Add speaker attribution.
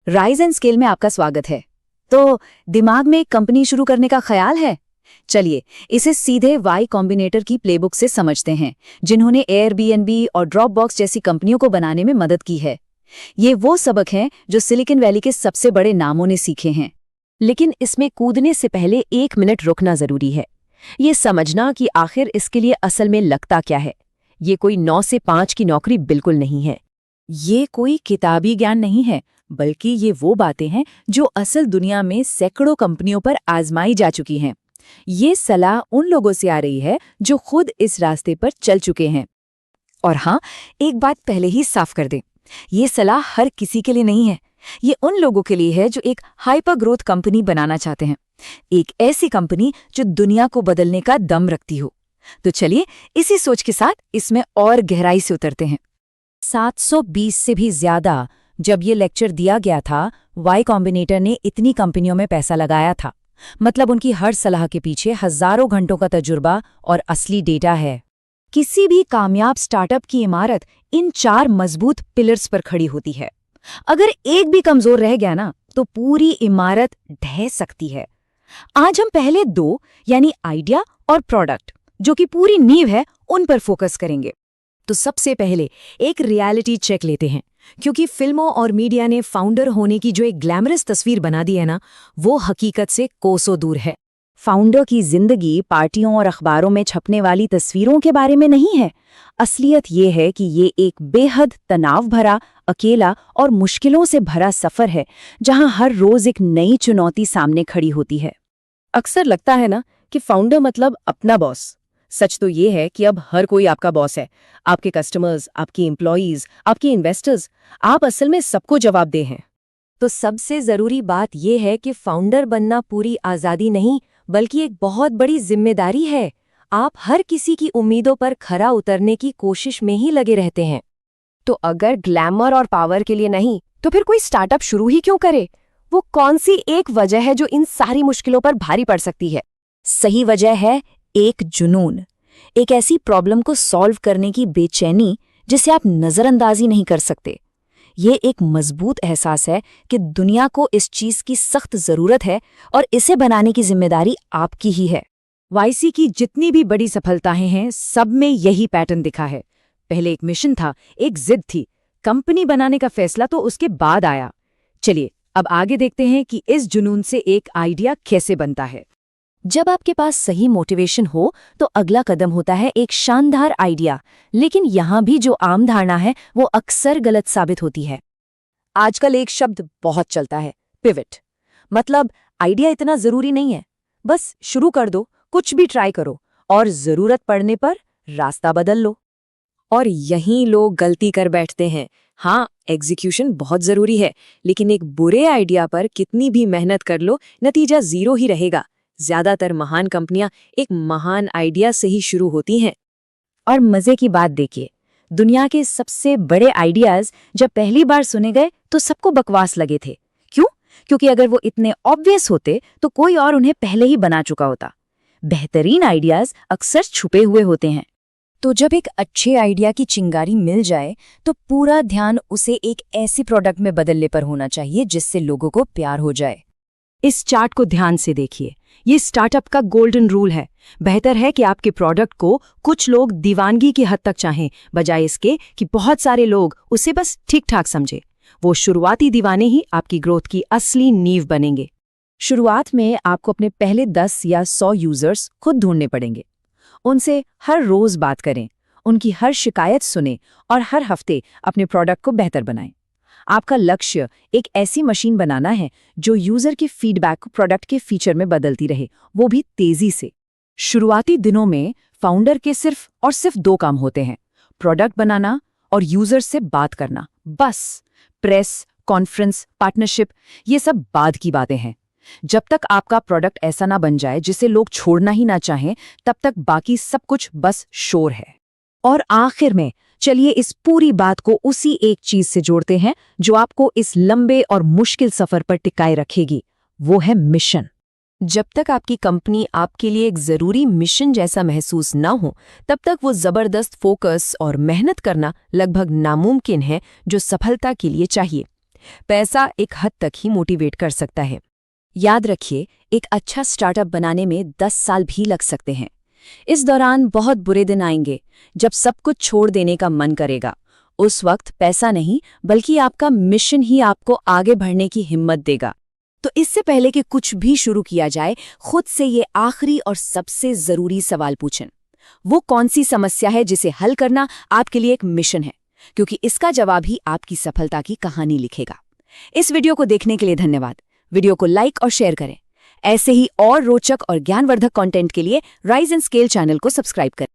Speaker 1: Rise and scale में आपका स्वागत है। तो दिमाग में एक कंपनी शुरू करने का ख्याल है? चलिए इसे सीधे वाई कॉम्बिनेटर की प्लेबुक से समझते हैं, जिन्होंने एयरबीएनबी और ड्रॉपबॉक्स जैसी कंपनियों को बनाने में मदद की है। ये वो सबक हैं जो सिलिकॉन वैली के सबसे बड़े नामों ने सीखे हैं।
Speaker 2: लेकिन इसमें कूदने से पहले 1 मिनट रुकना जरूरी है। ये समझना कि आखिर इसके लिए असल में लगता क्या है। ये कोई 9 से 5 की नौकरी बिल्कुल नहीं है।
Speaker 1: ये कोई किताबी ज्ञान नहीं है, बल्कि ये वो बातें हैं जो असल दुनिया में सैकड़ों कंपनियों पर आजमाई जा चुकी हैं। ये सलाह उन लोगों से आ रही है जो खुद इस रास्ते पर चल चुके हैं। और हाँ, एक बात पहले ही साफ कर दें, ये सलाह हर किसी के लिए नहीं है। ये उन लोगों के लिए है जो एक हाइपर ग्रोथ कंपनी बनाना चाहते हैं, एक ऐसी कंपनी जो दुनिया को बदलने का दम रखती हो। तो चलिए इसी सोच के साथ इसमें और गहराई से उतरते हैं।
Speaker 2: 720 से भी ज्यादा जब ये लेक्चर दिया गया था, वाई कॉम्बिनेटर ने इतनी कंपनियों में पैसा लगाया था। मतलब उनकी हर सलाह के पीछे हजारों घंटों का तजुर्बा और असली डेटा है। किसी भी कामयाब स्टार्टअप की इमारत इन 4 मजबूत पिलर्स पर खड़ी होती है। अगर एक भी कमजोर रह गया ना, तो पूरी इमारत ढह सकती है। आज हम पहले 2 यानी आइडिया और प्रोडक्ट, जो कि पूरी नींव है, उन पर फोकस करेंगे। तो सबसे पहले एक रियलिटी चेक लेते हैं, क्योंकि फिल्मों और मीडिया ने फाउंडर होने की जो एक ग्लैमरस तस्वीर बना दी है ना, वो हकीकत से कोसों दूर है। फाउंडर की जिंदगी पार्टियों और अखबारों में छपने वाली तस्वीरों के बारे में नहीं है। असलियत ये है कि ये एक बेहद तनाव भरा, अकेला और मुश्किलों से भरा सफर है, जहां हर रोज एक नई चुनौती सामने खड़ी होती है।
Speaker 3: अक्सर लगता है ना कि फाउंडर मतलब अपना बॉस। सच तो ये है कि अब हर कोई आपका बॉस है। आपके कस्टमर्स, आपकी एम्प्लॉयज, आपके इन्वेस्टर्स, आप असल में सबको जवाबदेह हैं।
Speaker 2: तो सबसे जरूरी बात यह है कि फाउंडर बनना पूरी आज़ादी नहीं, बल्कि एक बहुत बड़ी जिम्मेदारी है। आप हर किसी की उम्मीदों पर खरा उतरने की कोशिश में ही लगे रहते हैं।
Speaker 3: तो अगर ग्लैमर और पावर के लिए नहीं, तो फिर कोई स्टार्टअप शुरू ही क्यों करे? वो कौन सी एक वजह है जो इन सारी मुश्किलों पर भारी पड़ सकती है?
Speaker 2: सही वजह है एक जुनून, एक ऐसी प्रॉब्लम को सॉल्व करने की बेचैनी जिसे आप नजरअंदाजी नहीं कर सकते। ये एक मजबूत एहसास है कि दुनिया को इस चीज की सख्त जरूरत है और इसे बनाने की जिम्मेदारी आपकी ही है।
Speaker 1: वाईसी की जितनी भी बड़ी सफलताएं हैं, सब में यही पैटर्न दिखा है। पहले एक मिशन था, एक जिद थी। कंपनी बनाने का फैसला तो उसके बाद आया। चलिए अब आगे देखते हैं कि इस जुनून से एक आइडिया कैसे बनता है।
Speaker 2: जब आपके पास सही मोटिवेशन हो, तो अगला कदम होता है एक शानदार आइडिया। लेकिन यहाँ भी जो आम धारणा है, वो अक्सर गलत साबित होती है।
Speaker 3: आजकल एक शब्द बहुत चलता है, पिवट। मतलब आइडिया इतना जरूरी नहीं है, बस शुरू कर दो, कुछ भी ट्राई करो और जरूरत पड़ने पर रास्ता बदल लो। और यहीं लोग गलती कर बैठते हैं। हाँ, एग्जीक्यूशन बहुत जरूरी है, लेकिन एक बुरे आइडिया पर कितनी भी मेहनत कर लो, नतीजा 0 ही रहेगा। ज्यादातर महान कंपनियां एक महान आइडिया से ही शुरू होती हैं।
Speaker 2: और मजे की बात देखिए, दुनिया के सबसे बड़े आइडियाज जब पहली बार सुने गए तो सबको बकवास लगे थे। क्यों? क्योंकि अगर वो इतने ऑब्वियस होते तो कोई और उन्हें पहले ही बना चुका होता। बेहतरीन आइडियाज अक्सर छुपे हुए होते हैं। तो जब एक अच्छे आइडिया की चिंगारी मिल जाए, तो पूरा ध्यान उसे एक ऐसी प्रोडक्ट में बदलने पर होना चाहिए जिससे लोगों को प्यार हो जाए।
Speaker 1: इस चार्ट को ध्यान से देखिए। ये स्टार्टअप का गोल्डन रूल है। बेहतर है कि आपके प्रोडक्ट को कुछ लोग दीवानगी की हद तक चाहें, बजाय इसके कि बहुत सारे लोग उसे बस ठीक ठाक समझे। वो शुरुआती दीवाने ही आपकी ग्रोथ की असली नींव बनेंगे। शुरुआत में आपको अपने पहले 10 या 100 यूजर्स खुद ढूंढने पड़ेंगे। उनसे हर रोज बात करें, उनकी हर शिकायत सुनें और हर हफ्ते अपने प्रोडक्ट को बेहतर बनाएं। आपका लक्ष्य एक ऐसी मशीन बनाना है जो यूजर के फीडबैक को प्रोडक्ट के फीचर में बदलती रहे, वो भी तेजी से। शुरुआती दिनों में फाउंडर के सिर्फ 2 काम होते हैं, प्रोडक्ट बनाना और यूजर से बात करना। बस प्रेस, कॉन्फ्रेंस, पार्टनरशिप, ये सब बाद की बातें हैं। जब तक आपका प्रोडक्ट ऐसा ना बन जाए जिसे लोग छोड़ना ही ना चाहें, तब तक बाकी सब कुछ बस शोर है। और आखिर में चलिए इस पूरी बात को उसी एक चीज से जोड़ते हैं जो आपको इस लंबे और मुश्किल सफर पर टिकाए रखेगी। वो है मिशन।
Speaker 3: जब तक आपकी कंपनी आपके लिए एक जरूरी मिशन जैसा महसूस ना हो, तब तक वो जबरदस्त फोकस और मेहनत करना लगभग नामुमकिन है जो सफलता के लिए चाहिए।
Speaker 1: पैसा एक हद तक ही मोटिवेट कर सकता है। याद रखिए, एक अच्छा स्टार्टअप बनाने में 10 साल भी लग सकते हैं। इस दौरान बहुत बुरे दिन आएंगे जब सब कुछ छोड़ देने का मन करेगा। उस वक्त पैसा नहीं बल्कि आपका मिशन ही आपको आगे बढ़ने की हिम्मत देगा। तो इससे पहले कि कुछ भी शुरू किया जाए, खुद से ये आखिरी और सबसे जरूरी सवाल पूछें। वो कौन सी समस्या है जिसे हल करना आपके लिए एक मिशन है? क्योंकि इसका जवाब ही आपकी सफलता की कहानी लिखेगा। इस वीडियो को देखने के लिए धन्यवाद। वीडियो को लाइक और शेयर करें। ऐसे ही और रोचक और ज्ञानवर्धक कंटेंट के लिए राइज एंड स्केल चैनल को सब्सक्राइब करें।